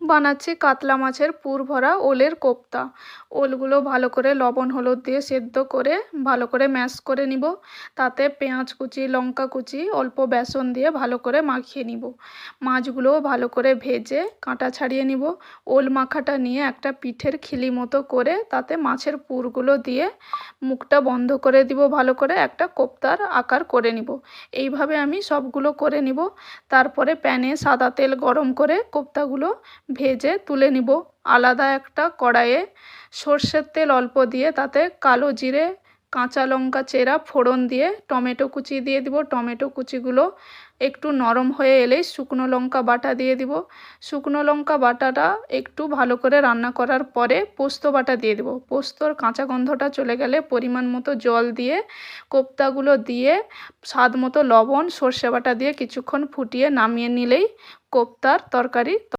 বানাচ্ছি কাতলা মাছের পুর ভরা ওলের কোপ্তা। ওলগুলো ভালো করে লবণ হলুদ দিয়ে সেদ্ধ করে ভালো করে ম্যাশ করে নিব। তাতে পেঁয়াজ কুচি, লঙ্কা কুচি, অল্প বেসন দিয়ে ভালো করে মাখিয়ে নিব। মাছগুলোও ভালো করে ভেজে কাঁটা ছাড়িয়ে নিব। ওল মাখাটা নিয়ে একটা পিঠের খিলি মতো করে তাতে মাছের পুরগুলো দিয়ে মুখটা বন্ধ করে দিব, ভালো করে একটা কোপ্তার আকার করে নিব। এইভাবে আমি সবগুলো করে নিব। তারপরে প্যানে সাদা তেল গরম করে কোপ্তাগুলো ভেজে তুলে নিব। আলাদা একটা কড়াইয়ে সর্ষের তেল অল্প দিয়ে তাতে কালো জিরে, কাঁচা লঙ্কা চেরা ফোড়ন দিয়ে টমেটো কুচি দিয়ে দিব। টমেটো কুচিগুলো একটু নরম হয়ে এলেই শুকনো লঙ্কা বাটা দিয়ে দিব। শুকনো লঙ্কা বাটাটা একটু ভালো করে রান্না করার পরে পোস্ত বাটা দিয়ে দিব। পোস্তর কাঁচা গন্ধটা চলে গেলে পরিমাণ মতো জল দিয়ে কোপ্তাগুলো দিয়ে স্বাদ মতো লবণ, সর্ষে বাটা দিয়ে কিছুক্ষণ ফুটিয়ে নামিয়ে নিলেই কোপ্তার তরকারি